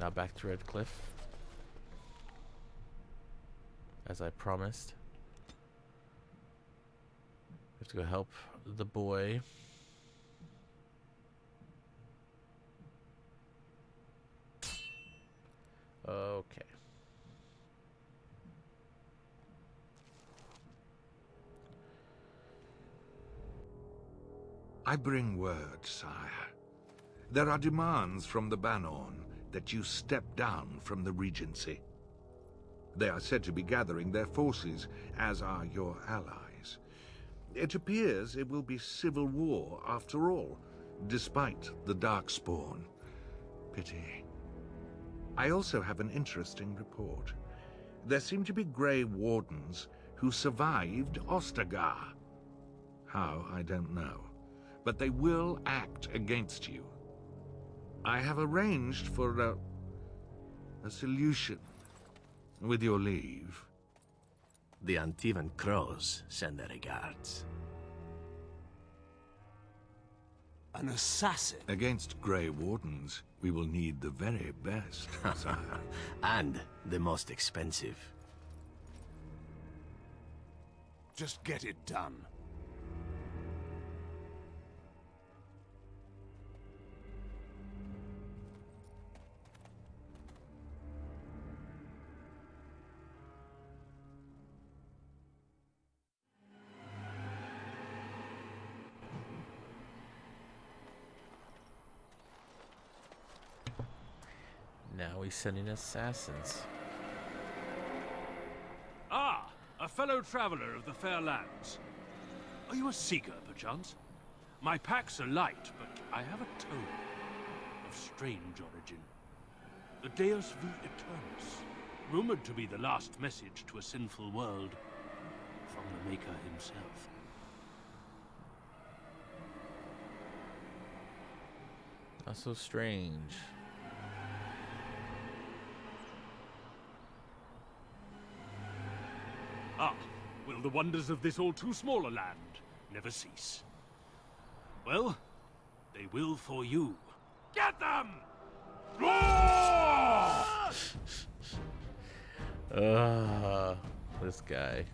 Now back to Red Cliff, as I promised. We have to go help the boy. Okay. I bring word, sire. There are demands from the Banorn that you step down from the Regency. They are said to be gathering their forces, as are your allies. It appears it will be civil war after all, despite the Darkspawn. Pity. I also have an interesting report. There seem to be Grey Wardens who survived Ostagar. How, I don't know. But they will act against you. I have arranged for a solution, with your leave. The Antivan Crows send their regards. An assassin? Against Grey Wardens, we will need the very best, sire. And the most expensive. Just get it done. Now he's sending assassins. Ah, a fellow traveler of the fair lands. Are you a seeker, perchance? My packs are light, but I have a tome of strange origin. The Deus V Eternus, rumored to be the last message to a sinful world from the Maker himself. Not so strange. Ah, will the wonders of this all too small a land never cease? Well, they will for you. Get them! This guy.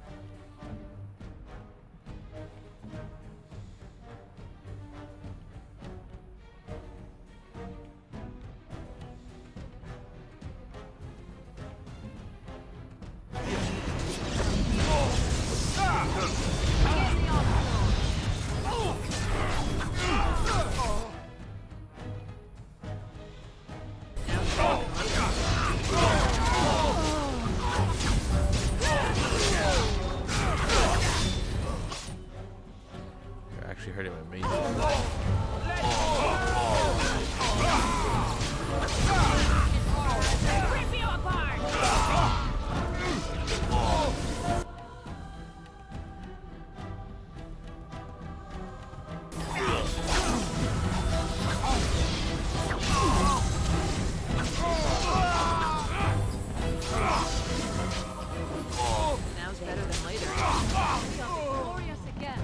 Hurt him amazing. Rip you apart! Now's better than later. Something glorious again.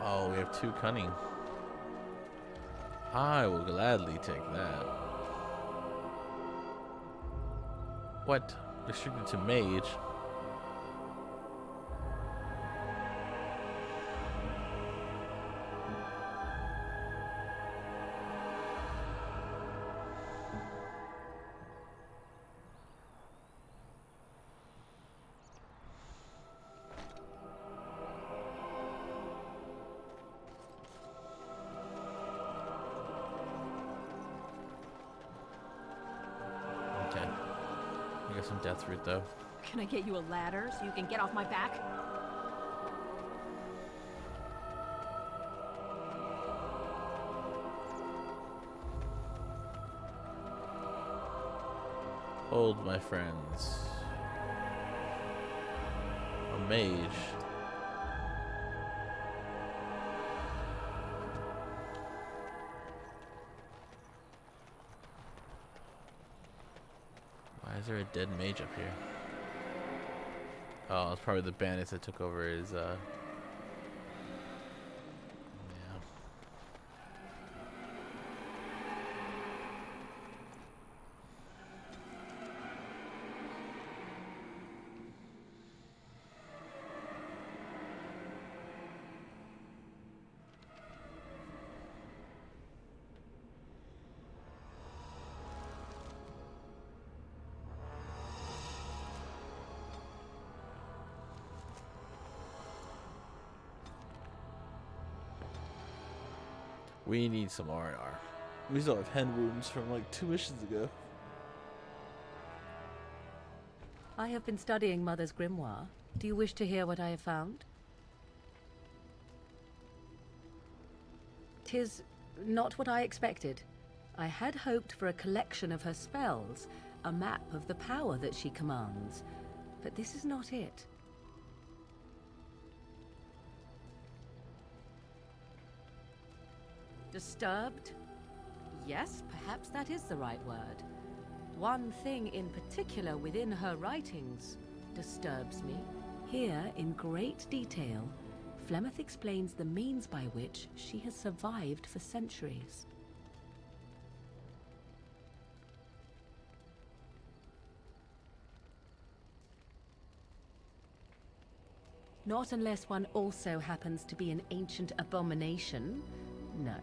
Oh, we have 2 cunning. I will gladly take that. What? Restricted to mage? Some death root though. Can I get you a ladder so you can get off my back? Hold, my friends. A mage. Why is there a dead mage up here? Oh, it's probably the bandits that took over his, yeah. We need some R&R. We still have hand wounds from like 2 missions ago. I have been studying Mother's grimoire. Do you wish to hear what I have found? 'Tis not what I expected. I had hoped for a collection of her spells, a map of the power that she commands, but this is not it. Disturbed? Yes, perhaps that is the right word. One thing in particular within her writings disturbs me. Here, in great detail, Flemeth explains the means by which she has survived for centuries. Not unless one also happens to be an ancient abomination. No.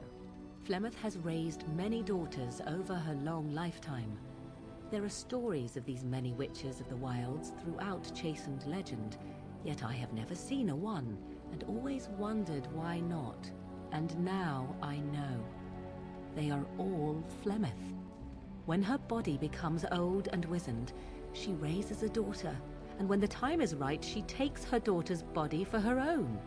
Flemeth has raised many daughters over her long lifetime. There are stories of these many witches of the wilds throughout chastened legend, yet I have never seen a one, and always wondered why not. And now I know. They are all Flemeth. When her body becomes old and wizened, she raises a daughter, and when the time is right, she takes her daughter's body for her own.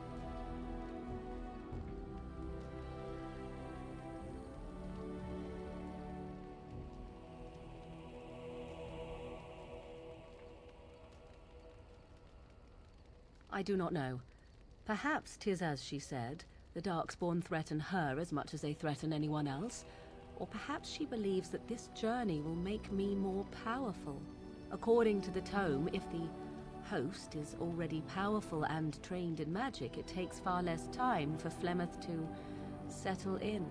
I do not know. Perhaps 'tis as she said, the Darkspawn threaten her as much as they threaten anyone else. Or perhaps she believes that this journey will make me more powerful. According to the tome, if the host is already powerful and trained in magic, it takes far less time for Flemeth to settle in.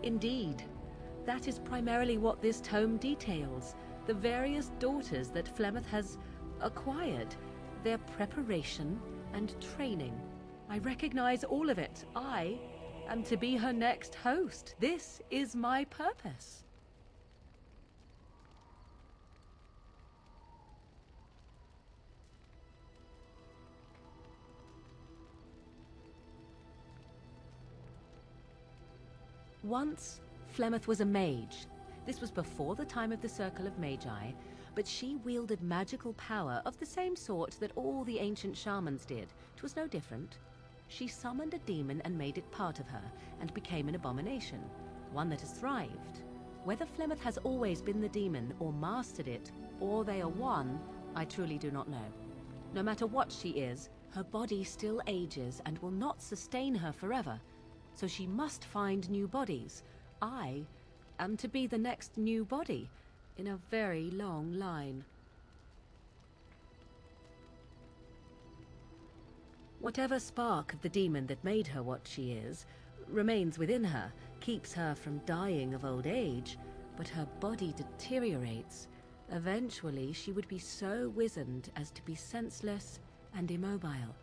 Indeed. That is primarily what this tome details. The various daughters that Flemeth has acquired. Their preparation and training. I recognize all of it. I am to be her next host. This is my purpose. Once, Flemeth was a mage. This was before the time of the Circle of Magi, but she wielded magical power of the same sort that all the ancient shamans did. It was no different. She summoned a demon and made it part of her, and became an abomination, one that has thrived. Whether Flemeth has always been the demon, or mastered it, or they are one, I truly do not know. No matter what she is, her body still ages and will not sustain her forever. So she must find new bodies. I am to be the next new body in a very long line. Whatever spark of the demon that made her what she is remains within her, keeps her from dying of old age, but her body deteriorates. Eventually, she would be so wizened as to be senseless and immobile.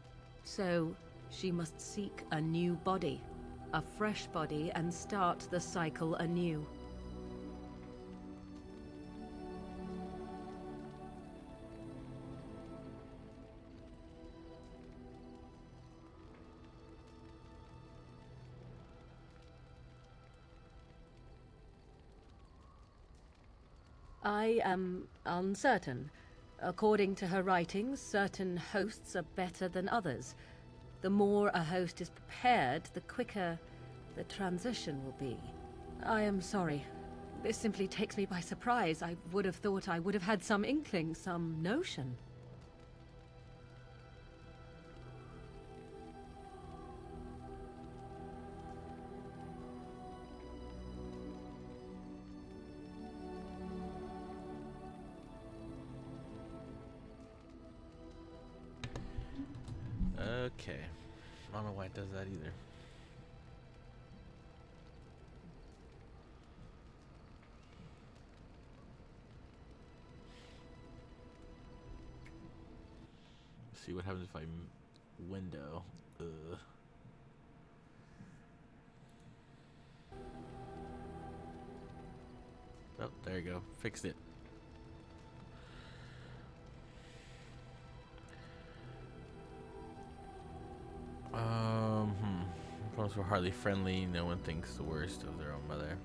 So, she must seek a new body. A fresh body, and start the cycle anew. I am uncertain. According to her writings, certain hosts are better than others. The more a host is prepared, the quicker the transition will be. I am sorry. This simply takes me by surprise. I would have thought I would have had some inkling, some notion. Okay. I don't know why it does that either. Let's see what happens if I window. Oh, there you go. Fixed it. Opponents were hardly friendly. No one thinks the worst of their own mother.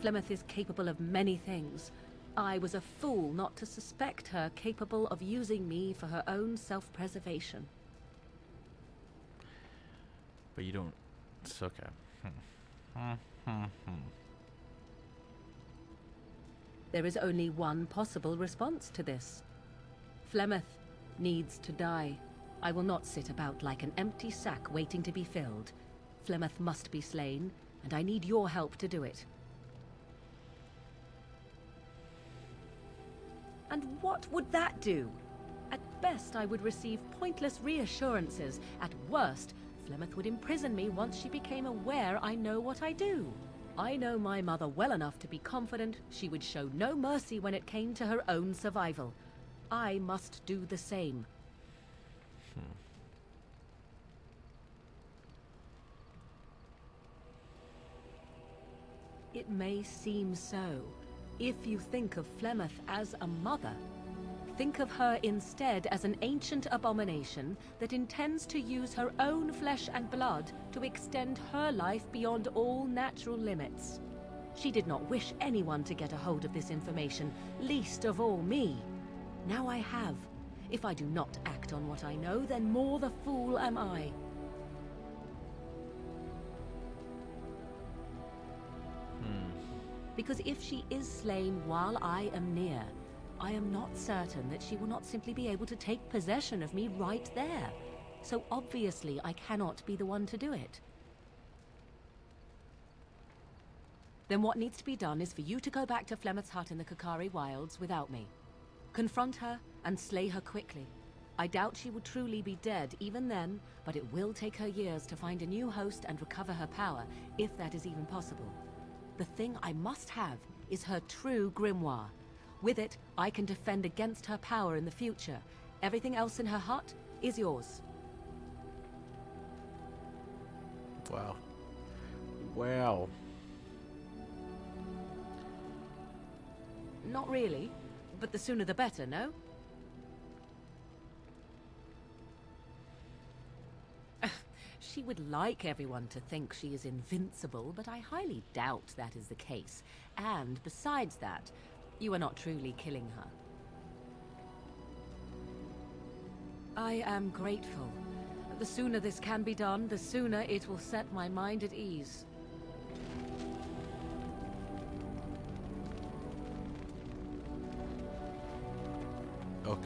Flemeth is capable of many things. I was a fool not to suspect her capable of using me for her own self-preservation. But you don't. It's okay. There is only one possible response to this. Flemeth needs to die. I will not sit about like an empty sack waiting to be filled. Flemeth must be slain, and I need your help to do it. And what would that do? At best, I would receive pointless reassurances. At worst, Flemeth would imprison me once she became aware I know what I do. I know my mother well enough to be confident she would show no mercy when it came to her own survival. I must do the same. It may seem so. If you think of Flemeth as a mother, think of her instead as an ancient abomination that intends to use her own flesh and blood to extend her life beyond all natural limits. She did not wish anyone to get a hold of this information, least of all me. Now I have. If I do not act on what I know, then more the fool am I. Because if she is slain while I am near, I am not certain that she will not simply be able to take possession of me right there. So obviously I cannot be the one to do it. Then what needs to be done is for you to go back to Flemeth's hut in the Kakari Wilds without me. Confront her and slay her quickly. I doubt she will truly be dead even then, but it will take her years to find a new host and recover her power, if that is even possible. The thing I must have is her true grimoire. With it, I can defend against her power in the future. Everything else in her hut is yours. Wow. Wow. Not really, but the sooner the better, no? She would like everyone to think she is invincible, but I highly doubt that is the case. And besides that, you are not truly killing her. I am grateful. The sooner this can be done, the sooner it will set my mind at ease. Okay.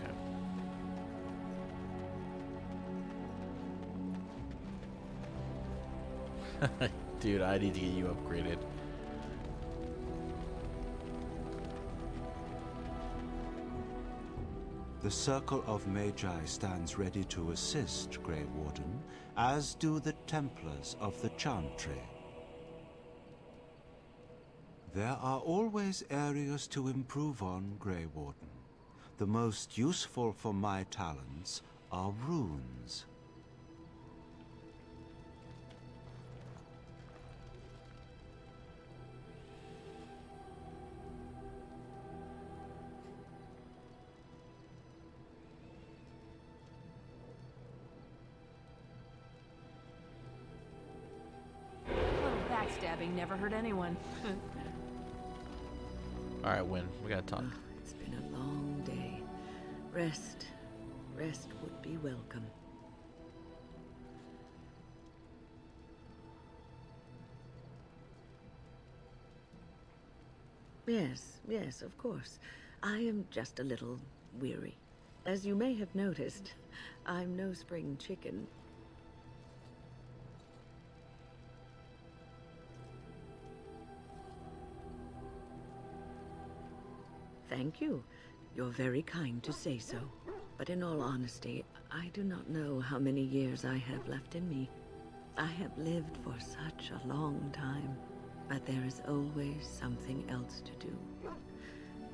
Dude, I need to get you upgraded. The Circle of Magi stands ready to assist, Grey Warden, as do the Templars of the Chantry. There are always areas to improve on, Grey Warden. The most useful for my talents are runes. Backstabbing never hurt anyone. Alright, Win. We gotta talk. It's been a long day. Rest would be welcome. Yes, of course. I am just a little weary. As you may have noticed, I'm no spring chicken. Thank you. You're very kind to say so. But in all honesty, I do not know how many years I have left in me. I have lived for such a long time, but there is always something else to do.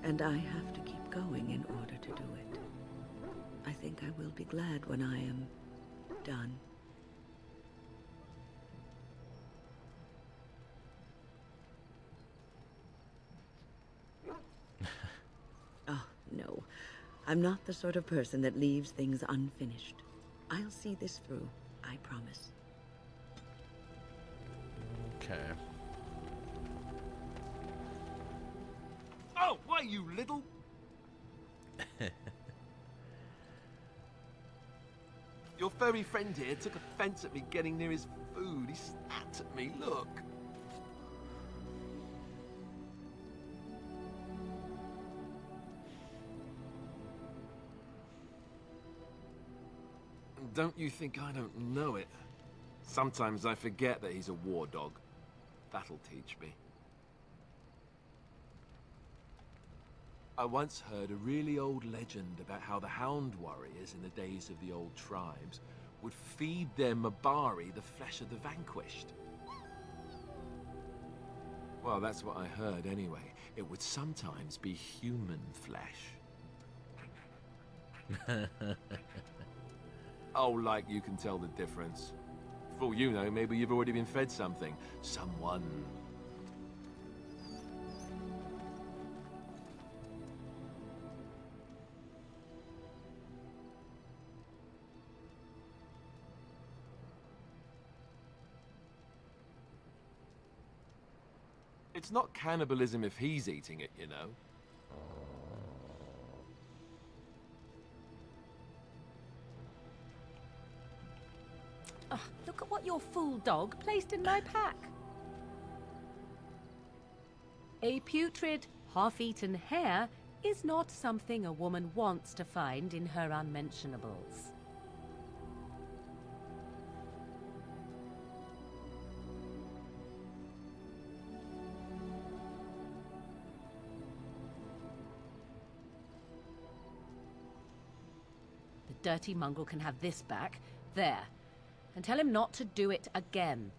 And I have to keep going in order to do it. I think I will be glad when I am done. Oh, no. I'm not the sort of person that leaves things unfinished. I'll see this through, I promise. Okay. Oh, why, you little... Your furry friend here took offense at me getting near his food. He snapped at me, look. Don't you think I don't know it? Sometimes I forget that he's a war dog. That'll teach me. I once heard a really old legend about how the Hound warriors in the days of the old tribes would feed their Mabari the flesh of the vanquished. Well, that's what I heard anyway. It would sometimes be human flesh. Oh, like you can tell the difference. For all you know, maybe you've already been fed something. Someone. It's not cannibalism if he's eating it, you know. Look at what your fool dog placed in my pack. A putrid, half-eaten hare is not something a woman wants to find in her unmentionables. The dirty mongrel can have this back. There. And tell him not to do it again.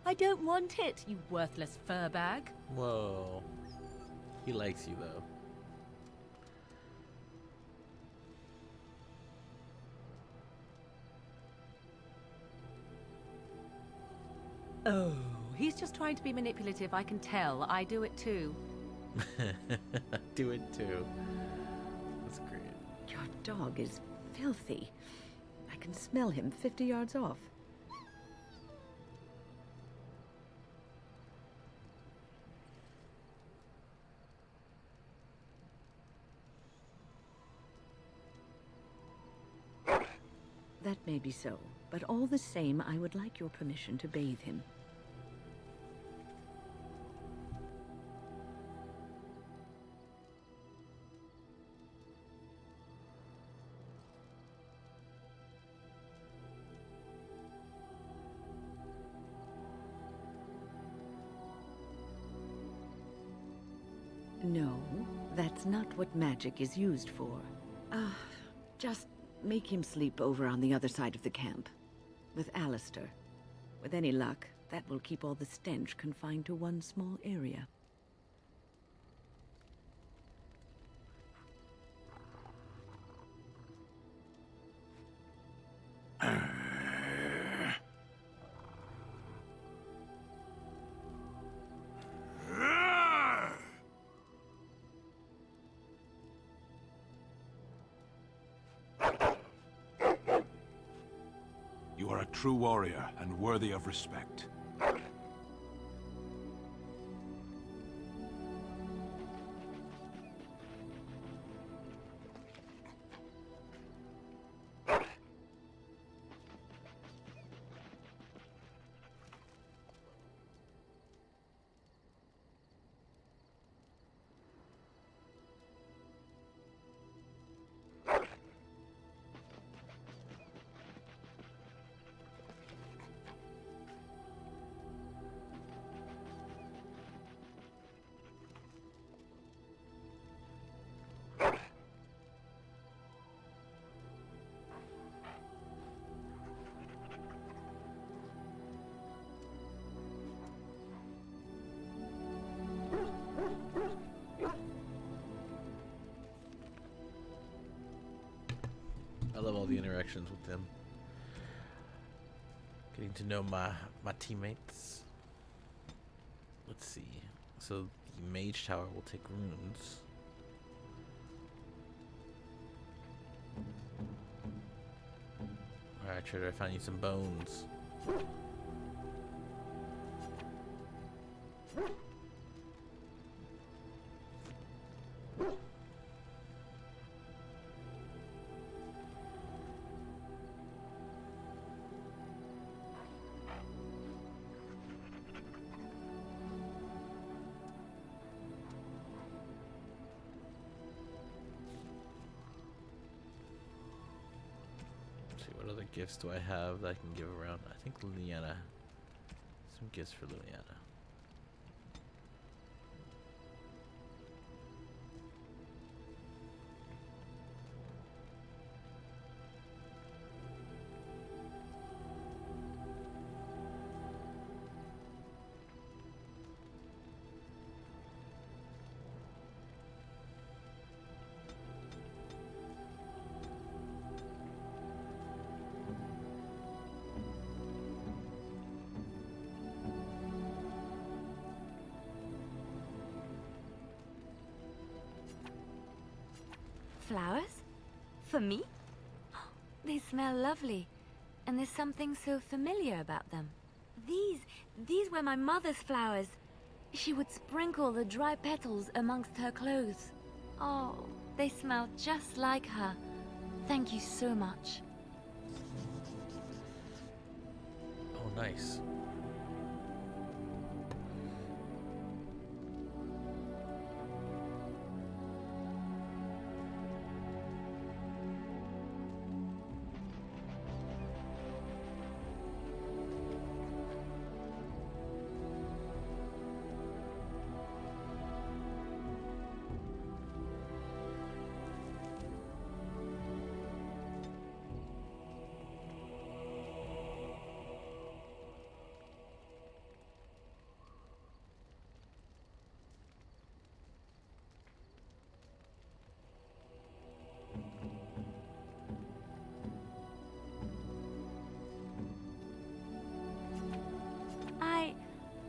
I don't want it, you worthless fur bag. Whoa. He likes you, though. Oh, he's just trying to be manipulative, I can tell. I do it too. Do it too. That's great. Your dog is filthy. I can smell him 50 yards off. That may be so, but all the same, I would like your permission to bathe him. No, that's not what magic is used for. Just make him sleep over on the other side of the camp, with Alistair. With any luck, that will keep all the stench confined to one small area. You are a true warrior and worthy of respect. love all the interactions with them. Getting to know my teammates. Let's see. So the mage tower will take runes. Alright, Trader, I found you some bones. What other gifts do I have that I can give around? I think Leliana. Some gifts for Leliana. Flowers? For me? They smell lovely, and there's something so familiar about them. These were my mother's flowers. She would sprinkle the dry petals amongst her clothes. Oh, they smell just like her. Thank you so much. Oh, nice.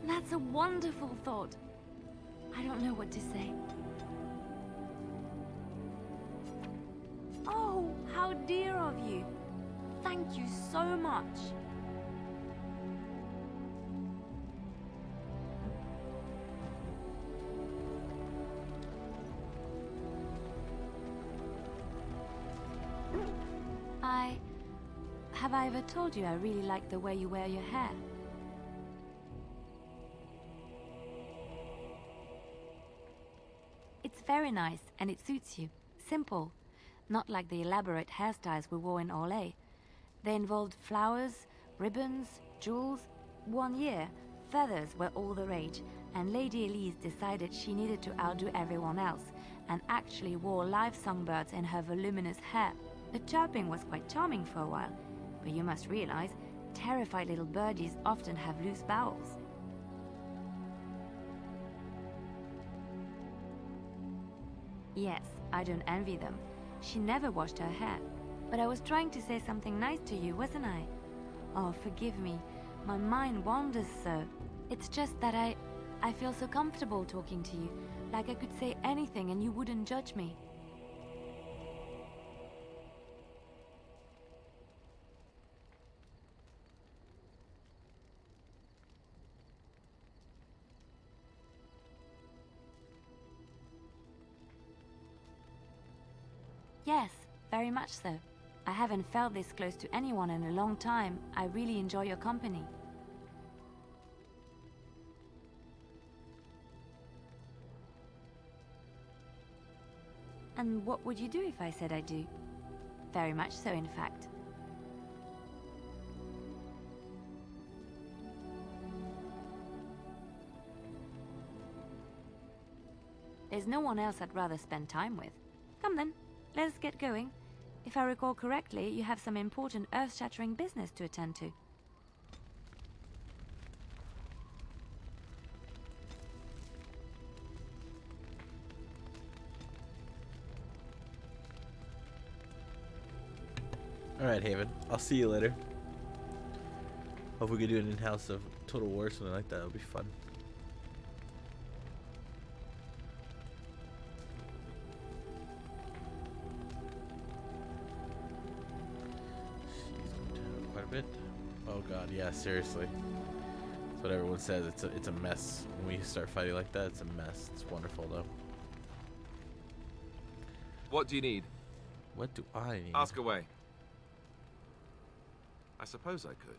That's a wonderful thought. I don't know what to say. Oh, how dear of you. Thank you so much. Have I ever told you I really like the way you wear your hair? It's very nice, and it suits you. Simple. Not like the elaborate hairstyles we wore in Orlais. They involved flowers, ribbons, jewels. 1 year, feathers were all the rage, and Lady Elise decided she needed to outdo everyone else, and actually wore live songbirds in her voluminous hair. The chirping was quite charming for a while, but you must realize, terrified little birdies often have loose bowels. Yes, I don't envy them. She never washed her hair. But I was trying to say something nice to you, wasn't I? Oh, forgive me. My mind wanders so. It's just that I feel so comfortable talking to you. Like I could say anything and you wouldn't judge me. Yes, very much so. I haven't felt this close to anyone in a long time. I really enjoy your company. And what would you do if I said I do? Very much so, in fact. There's no one else I'd rather spend time with. Come then. Let us get going. If I recall correctly, you have some important earth-shattering business to attend to. Alright, Haven. I'll see you later. Hope we could do an in-house of Total War or something like that. It would be fun. She's going to have quite a bit. Oh god, yeah, seriously. That's what everyone says. It's a mess. When we start fighting like that, it's a mess. It's wonderful, though. What do you need? What do I need? Ask away. I suppose I could.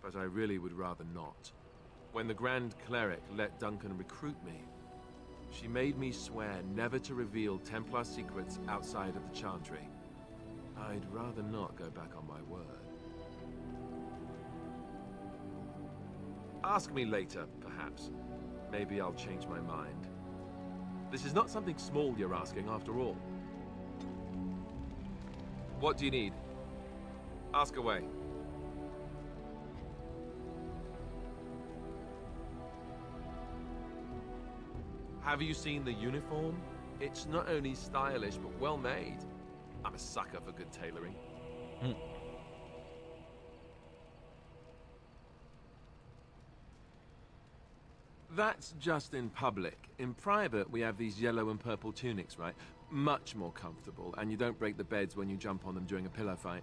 But I really would rather not. When the Grand Cleric let Duncan recruit me, she made me swear never to reveal Templar secrets outside of the Chantry. I'd rather not go back on my word. Ask me later, perhaps. Maybe I'll change my mind. This is not something small you're asking, after all. What do you need? Ask away. Have you seen the uniform? It's not only stylish, but well made. I'm a sucker for good tailoring. That's just in public. In private, we have these yellow and purple tunics, right? Much more comfortable, and you don't break the beds when you jump on them during a pillow fight.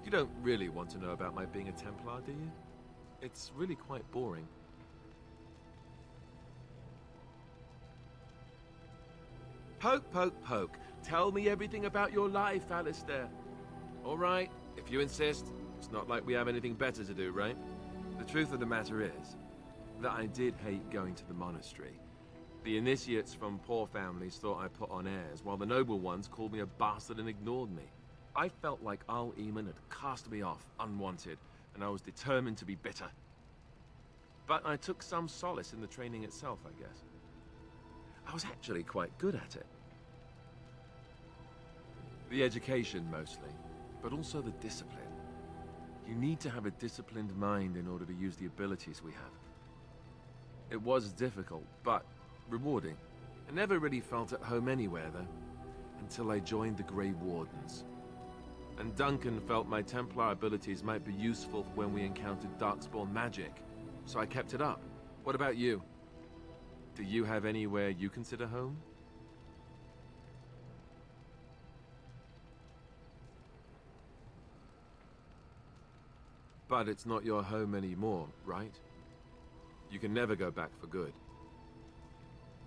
You don't really want to know about my being a Templar, do you? It's really quite boring. Poke, poke, poke. Tell me everything about your life, Alistair. All right, if you insist. It's not like we have anything better to do, right? The truth of the matter is that I did hate going to the monastery. The initiates from poor families thought I put on airs, while the noble ones called me a bastard and ignored me. I felt like Al Eamon had cast me off, unwanted, and I was determined to be bitter. But I took some solace in the training itself, I guess. I was actually quite good at it. The education, mostly, but also the discipline. You need to have a disciplined mind in order to use the abilities we have. It was difficult, but rewarding. I never really felt at home anywhere, though, until I joined the Grey Wardens. And Duncan felt my Templar abilities might be useful when we encountered Darkspawn magic, so I kept it up. What about you? Do you have anywhere you consider home? But it's not your home anymore, right? You can never go back for good.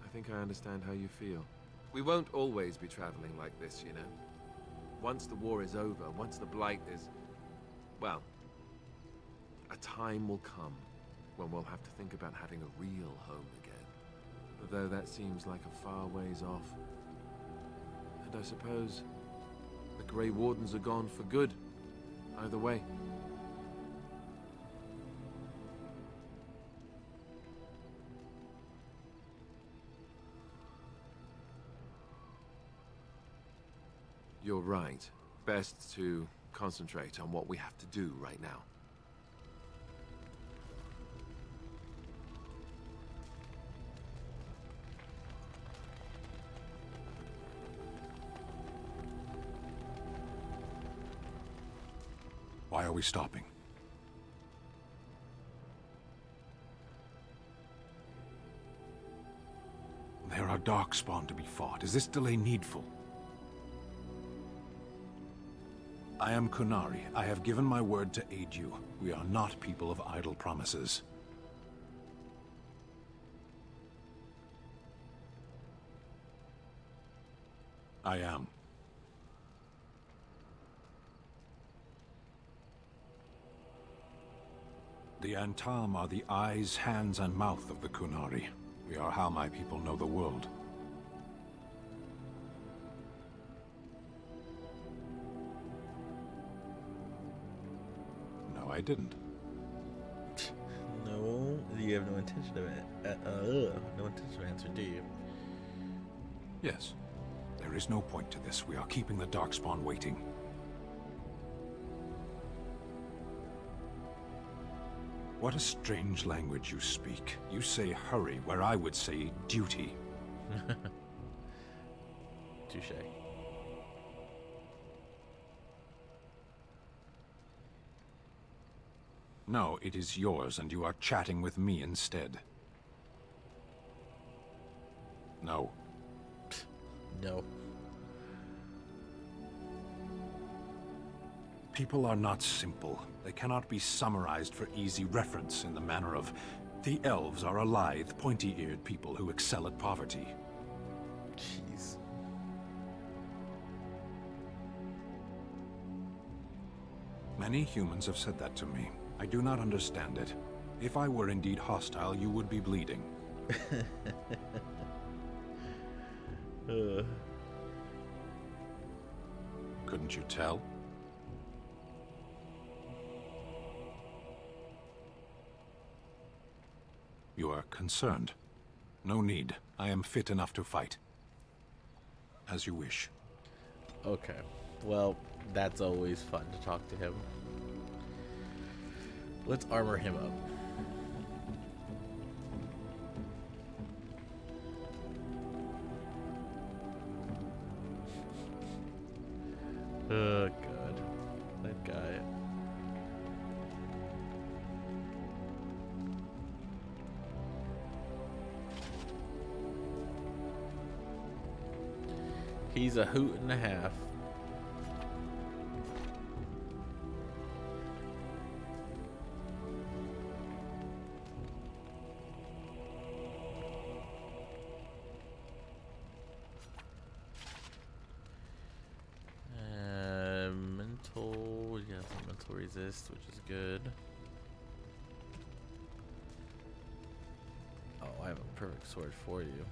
I think I understand how you feel. We won't always be traveling like this, you know. Once the war is over, once the Blight is... well, a time will come when we'll have to think about having a real home again. Though that seems like a far ways off. And I suppose the Grey Wardens are gone for good, either way. You're right. Best to concentrate on what we have to do right now. Why are we stopping? There are Darkspawn to be fought. Is this delay needful? I am Kunari. I have given my word to aid you. We are not people of idle promises. I am. The Antam are the eyes, hands, and mouth of the Kunari. We are how my people know the world. No, I didn't. No, you have no intention of it. No intention of answering, do you? Yes. There is no point to this. We are keeping the Darkspawn waiting. What a strange language you speak. You say hurry, where I would say duty. Touche. No, it is yours, and you are chatting with me instead. No. No. People are not simple. They cannot be summarized for easy reference in the manner of, the elves are a lithe, pointy-eared people who excel at poverty. Jeez. Many humans have said that to me. I do not understand it. If I were indeed hostile, you would be bleeding. Couldn't you tell? You are concerned. No need. I am fit enough to fight. As you wish. Okay. Well, that's always fun to talk to him. Let's armor him up. Oh, God. That guy. He's a hoot and a half. Mental, yeah, mental resist, which is good. Oh, I have a perfect sword for you.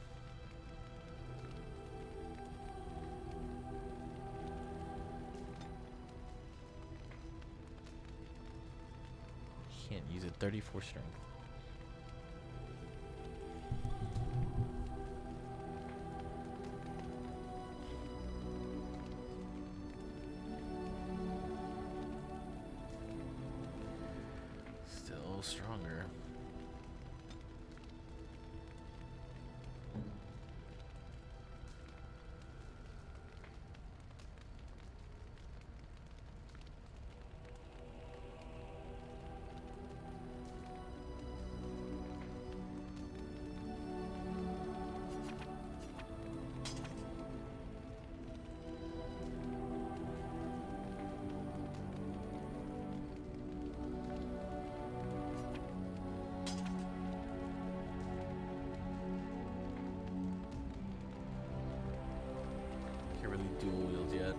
Can't use it. 34 strength. Still stronger. Dual wield yet.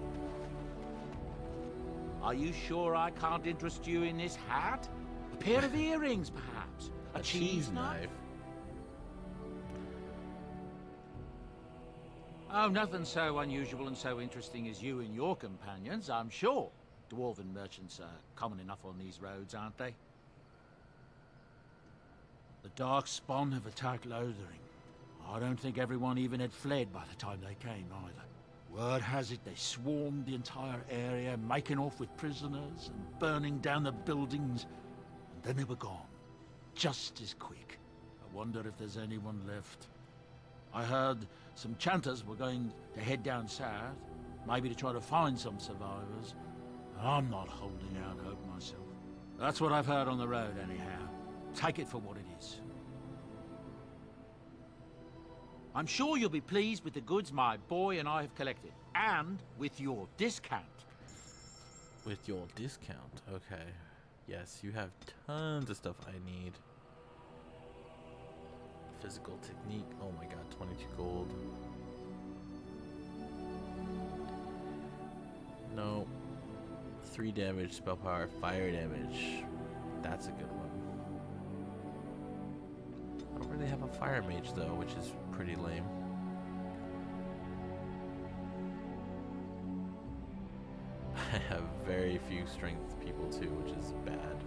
Are you sure I can't interest you in this hat? A pair of earrings, perhaps? A cheese knife? Oh, nothing so unusual and so interesting as you and your companions, I'm sure. Dwarven merchants are common enough on these roads, aren't they? The Darkspawn have attacked Lothering. I don't think everyone even had fled by the time they came, either. Word has it they swarmed the entire area, making off with prisoners and burning down the buildings, and then they were gone. Just as quick. I wonder if there's anyone left. I heard some chanters were going to head down south, maybe to try to find some survivors. I'm not holding out hope myself. That's what I've heard on the road, anyhow. Take it for what it is. I'm sure you'll be pleased with the goods my boy and I have collected, and with your discount. With your discount, okay. Yes, you have tons of stuff I need. Physical technique, oh my god, 22 gold. No. 3 damage, spell power, fire damage. That's a good one. I don't really have a fire mage though, which is pretty lame. I have very few strength people too, which is bad.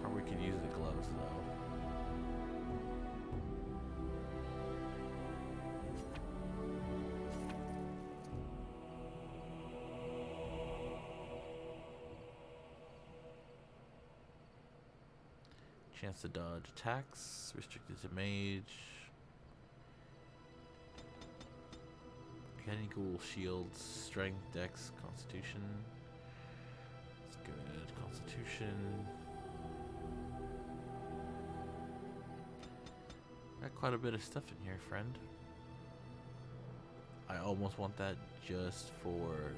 Probably could use the gloves though. Chance to dodge attacks, restricted to mage. Any cool shields, strength, dex, constitution. That's good. Constitution. Got quite a bit of stuff in here, friend. I almost want that just for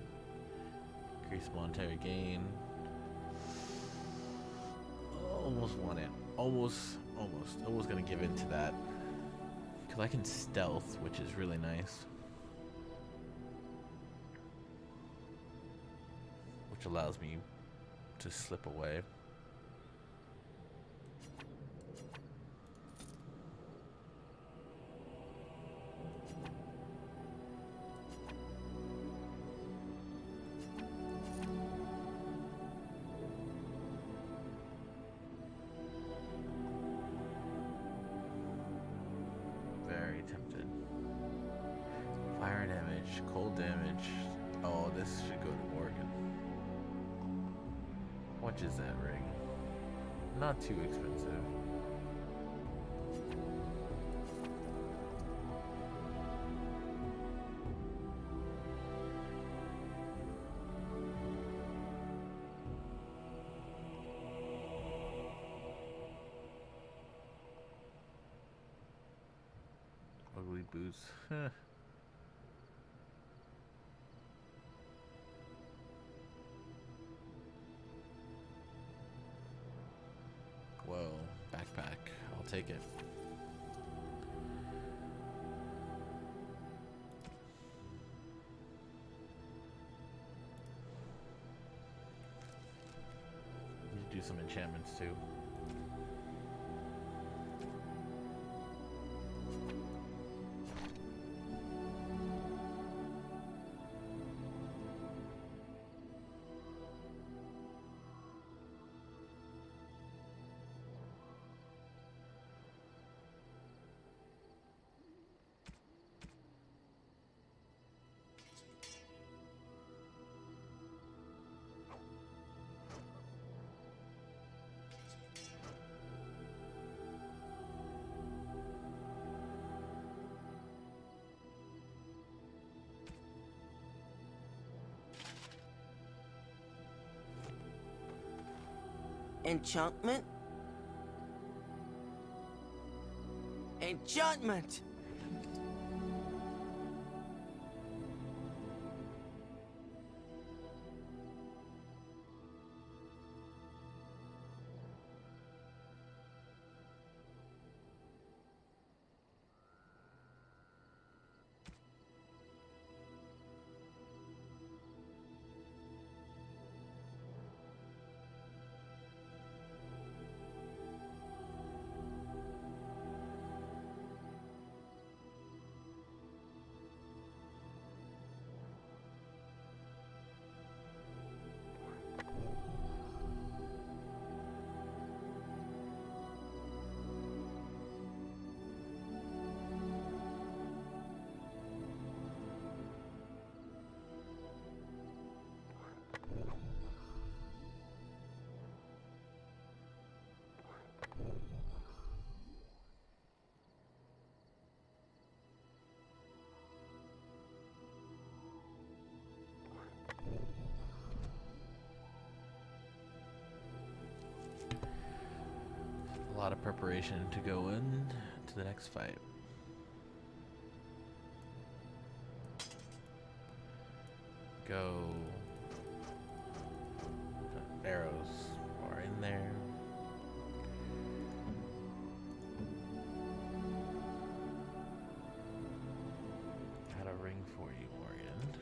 increased monetary gain. Almost want it. Almost gonna give in to that. Because I can stealth, which is really nice. Which allows me to slip away. Very tempted. Fire damage, cold damage. Oh, this should go to Morgan. How much is that ring? Not too expensive. Ugly boots. Whoa, backpack. I'll take it. Need to do some enchantments too. Enchantment? Enchantment! A lot of preparation to go in to the next fight. Go. The arrows are in there. Got a ring for you, Morgan.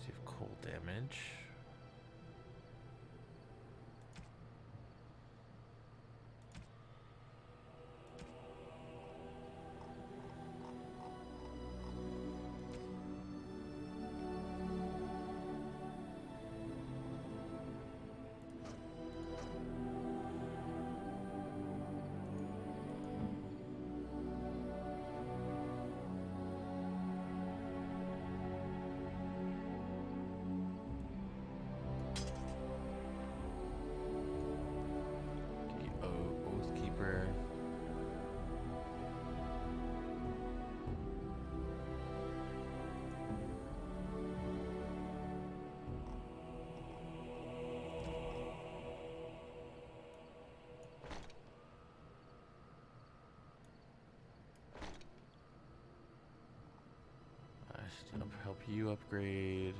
So you have cold damage. help you upgrade.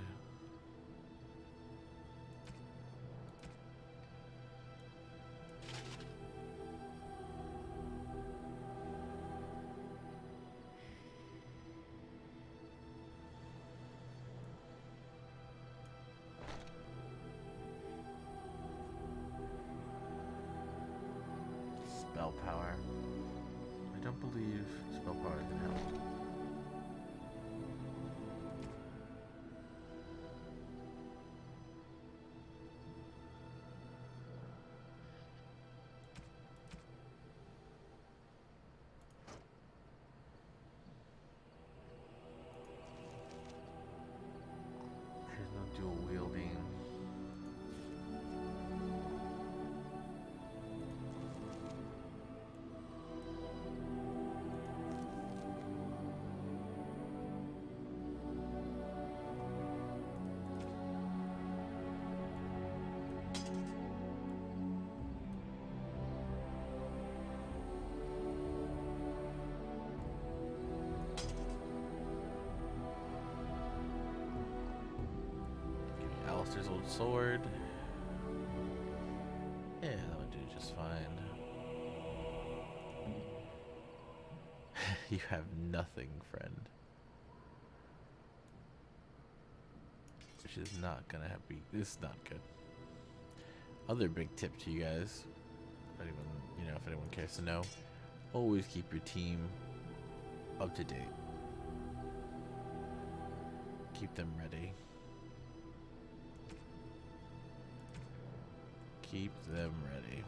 Spell power. I don't believe spell power can help. There's no dual wielding. Alistair's old sword. Yeah, that would do just fine. You have nothing, friend. Which is not gonna be. This is not good. Other big tip to you guys, if anyone, if anyone cares to know, always keep your team up to date. Keep them ready. Keep them ready.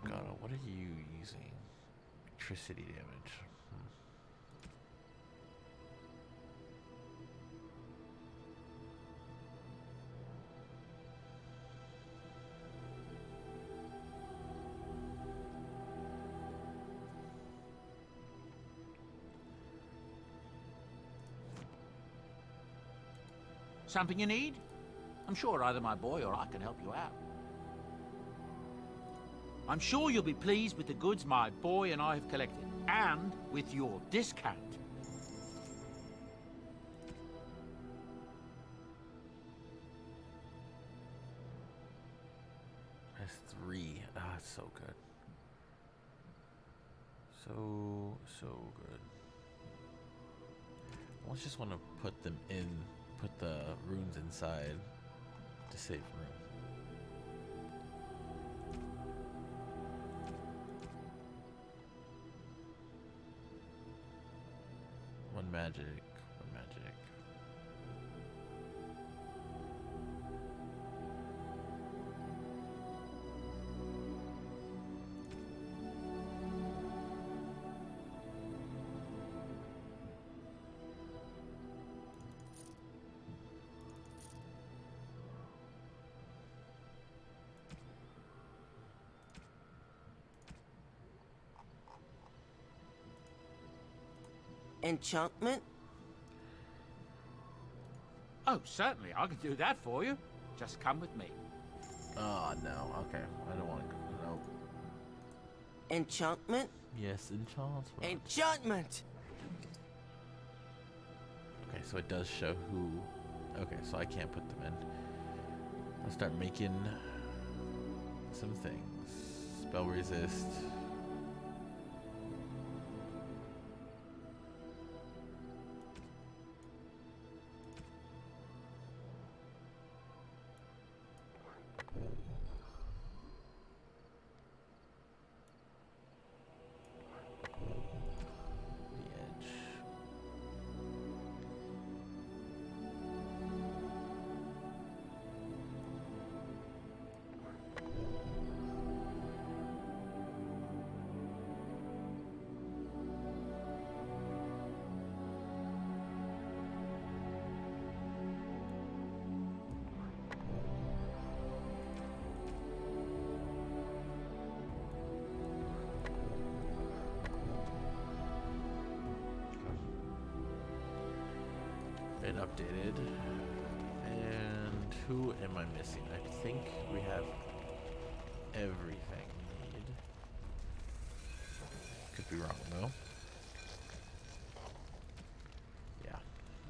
God, what are you using? Electricity damage. Something you need? I'm sure either my boy or I can help you out. I'm sure you'll be pleased with the goods my boy and I have collected, and with your discount. That's 3. Ah, it's so good. So good. I almost just want to put them in, put the runes inside to save room. One magic, one magic. Enchantment? Oh, certainly. I can do that for you. Just come with me. Oh, no. Okay. I don't want to go. No. Enchantment? Yes, enchantment. Enchantment! Okay, so it does show who... Okay, so I can't put them in. I'll start making some things. Spell resist. been updated. And who am I missing? I think we have everything we need. Could be wrong though. Yeah,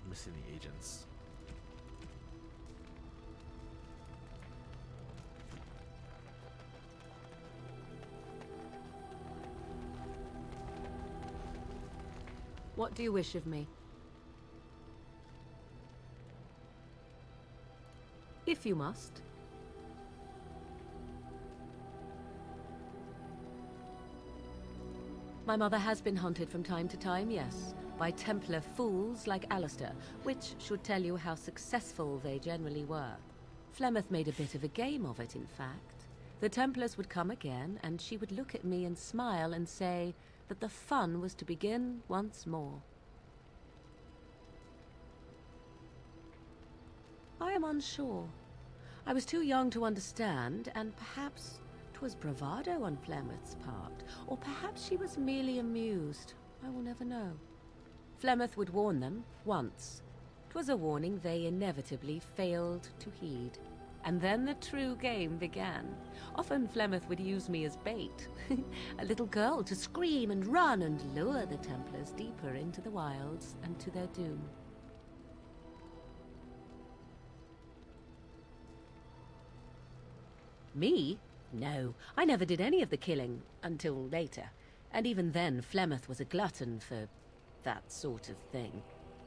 missing the agents. What do you wish of me? If you must. My mother has been hunted from time to time, yes, by Templar fools like Alistair, which should tell you how successful they generally were. Flemeth made a bit of a game of it, in fact. The Templars would come again, and she would look at me and smile and say that the fun was to begin once more. I am unsure. I was too young to understand, and perhaps 'twas bravado on Flemeth's part, or perhaps she was merely amused. I will never know. Flemeth would warn them, once. 'Twas a warning they inevitably failed to heed. And then the true game began. Often Flemeth would use me as bait. A little girl to scream and run and lure the Templars deeper into the wilds and to their doom. Me? No, I never did any of the killing, until later. And even then, Flemeth was a glutton for that sort of thing.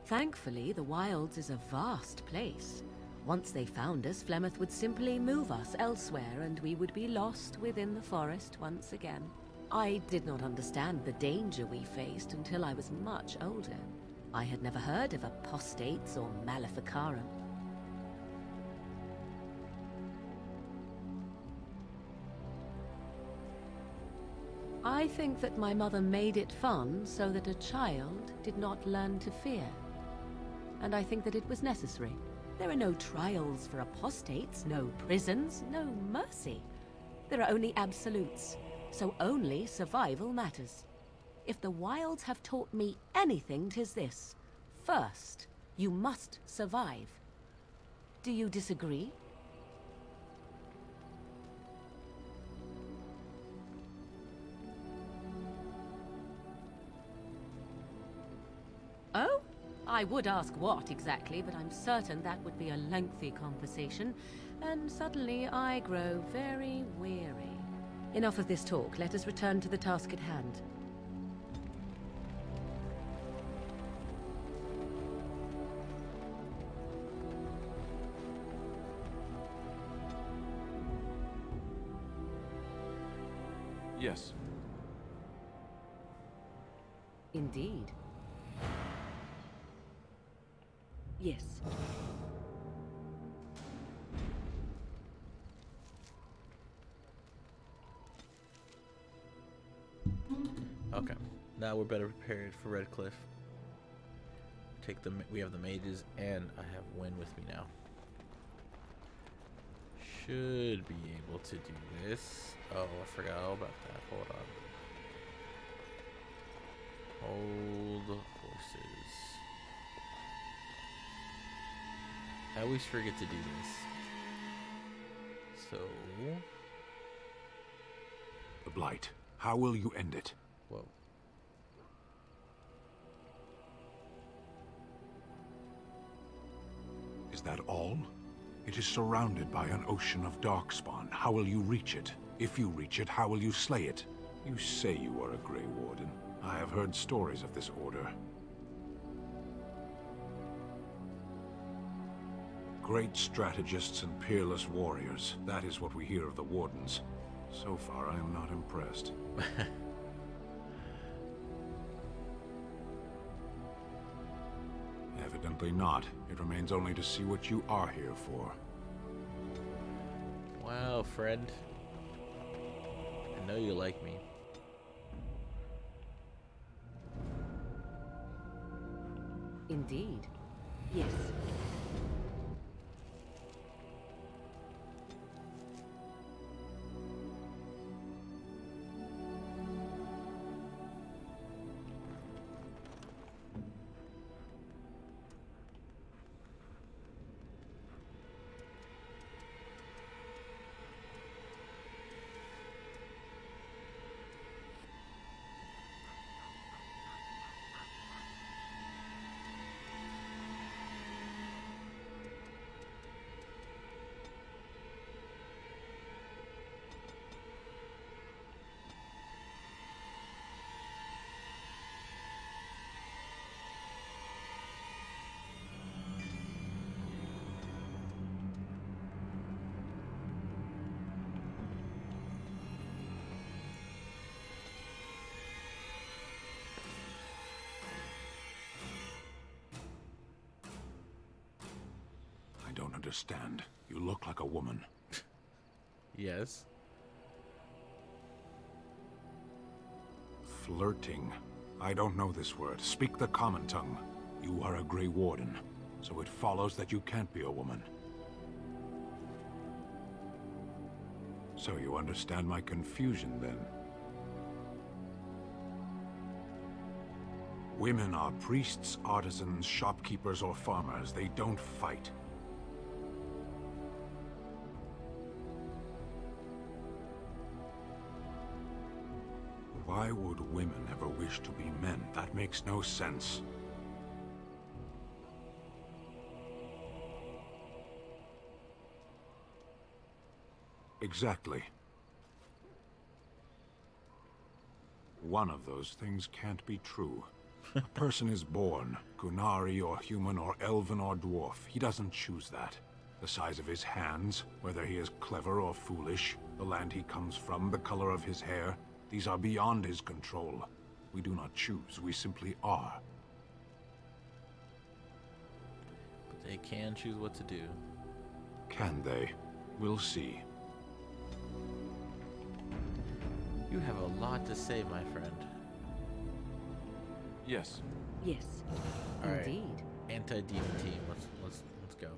Thankfully, the wilds is a vast place. Once they found us, Flemeth would simply move us elsewhere, and we would be lost within the forest once again. I did not understand the danger we faced until I was much older. I had never heard of apostates or maleficarum. I think that my mother made it fun so that a child did not learn to fear. And I think that it was necessary. There are no trials for apostates, no prisons, no mercy. There are only absolutes, so only survival matters. If the wilds have taught me anything, 'tis this. First, you must survive. Do you disagree? Oh? I would ask what exactly, but I'm certain that would be a lengthy conversation, and suddenly I grow very weary. Enough of this talk. Let us return to the task at hand. Yes. Indeed. Yes. Okay, now we're better prepared for Redcliffe. We have the mages, and I have Wynn with me now. Should be able to do this. Oh, I forgot all about that. Hold on. Hold horses. I always forget to do this. So... The Blight. How will you end it? Whoa. Is that all? It is surrounded by an ocean of Darkspawn. How will you reach it? If you reach it, how will you slay it? You say you are a Grey Warden. I have heard stories of this order. Great strategists and peerless warriors. That is what we hear of the Wardens. So far, I am not impressed. Evidently not. It remains only to see what you are here for. Wow, friend. I know you like me. Indeed. Yes. understand. You look like a woman. Yes. Flirting. I don't know this word. Speak the common tongue. You are a Grey Warden, so it follows that you can't be a woman. So you understand my confusion, then? Women are priests, artisans, shopkeepers, or farmers. They don't fight. Why would women ever wish to be men? That makes no sense. Exactly. One of those things can't be true. A person is born, Gunari or human or elven or dwarf. He doesn't choose that. The size of his hands, whether he is clever or foolish, the land he comes from, the color of his hair, these are beyond his control. We do not choose, we simply are. But they can choose what to do. Can they? We'll see. You have a lot to say, my friend. Yes. Yes, All right. indeed. Anti-demon team. Let's go.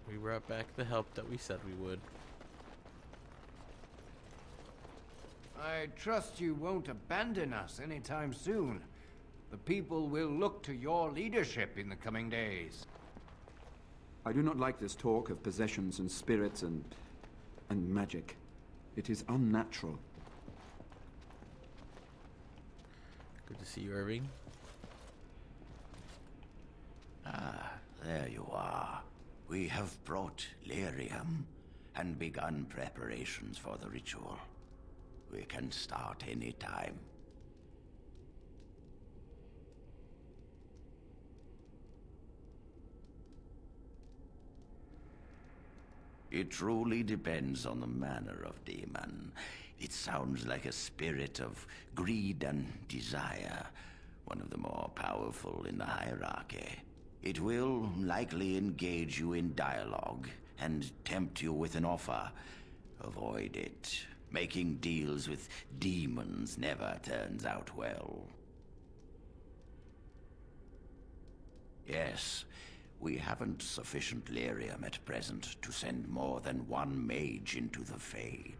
We brought back the help that we said we would. I trust you won't abandon us anytime soon. The people will look to your leadership in the coming days. I do not like this talk of possessions and spirits and magic. It is unnatural. Good to see you, Irving. Ah, there you are. We have brought lyrium and begun preparations for the ritual. We can start any time. It truly depends on the manner of demon. It sounds like a spirit of greed and desire, one of the more powerful in the hierarchy. It will likely engage you in dialogue and tempt you with an offer. Avoid it. Making deals with demons never turns out well. Yes, we haven't sufficient lyrium at present to send more than one mage into the Fade.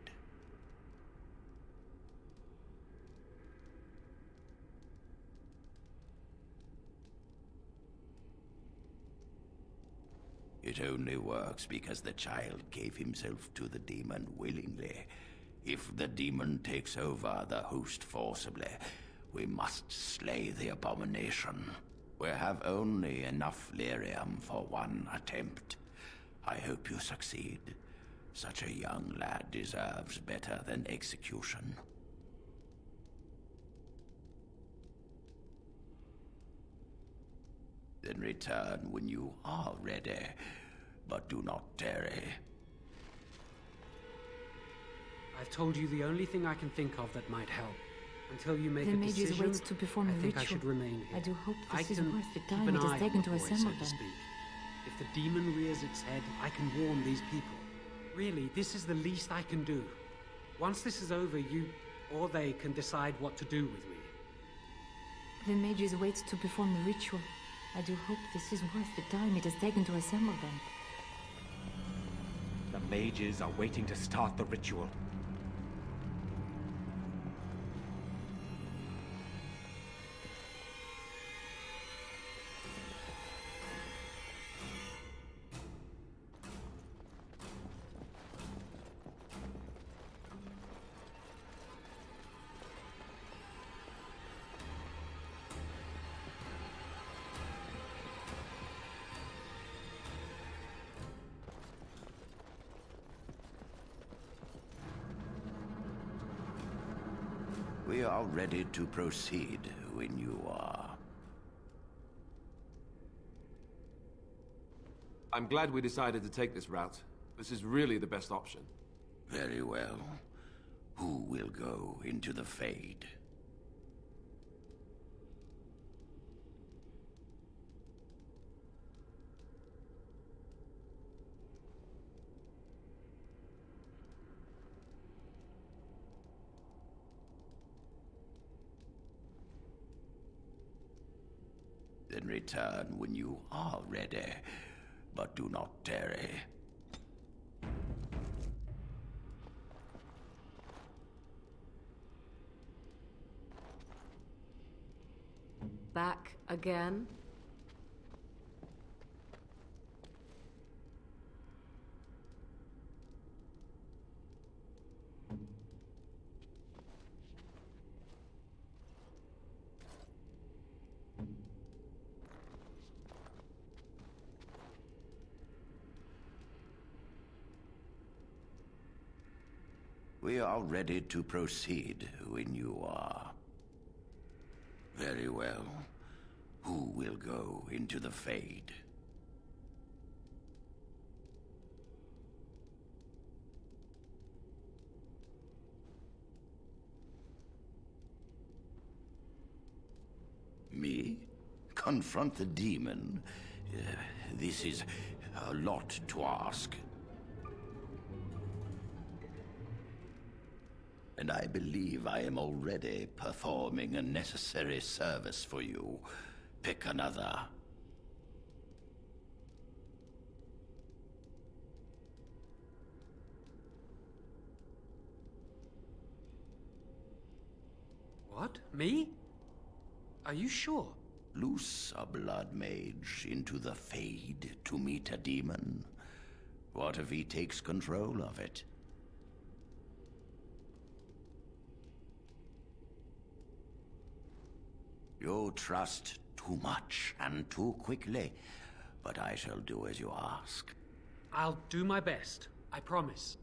It only works because the child gave himself to the demon willingly. If the demon takes over the host forcibly, we must slay the abomination. We have only enough lyrium for one attempt. I hope you succeed. Such a young lad deserves better than execution. Then return when you are ready, but do not tarry. I've told you the only thing I can think of that might help. Until you make The a mages decision, wait to perform I the think I ritual. should remain here. I do hope I this is can worth the keep time an it eye has taken on to the boy, assemble so to them. speak. If the demon rears its head, I can warn these people. Really, this is the least I can do. Once this is over, you or they can decide what to do with me. The mages wait to perform the ritual. I do hope this is worth the time it has taken to assemble them. The mages are waiting to start the ritual. We are ready to proceed when you are. I'm glad we decided to take this route. This is really the best option. Very well. Who will go into the Fade? Then return when you are ready, but do not tarry. Back again? We are ready to proceed when you are. Very well. Who will go into the Fade? Me? Confront the demon? This is a lot to ask. And I believe I am already performing a necessary service for you. Pick another. What? Me? Are you sure? Loose a blood mage into the Fade to meet a demon. What if he takes control of it? You trust too much and too quickly, but I shall do as you ask. I'll do my best. I promise.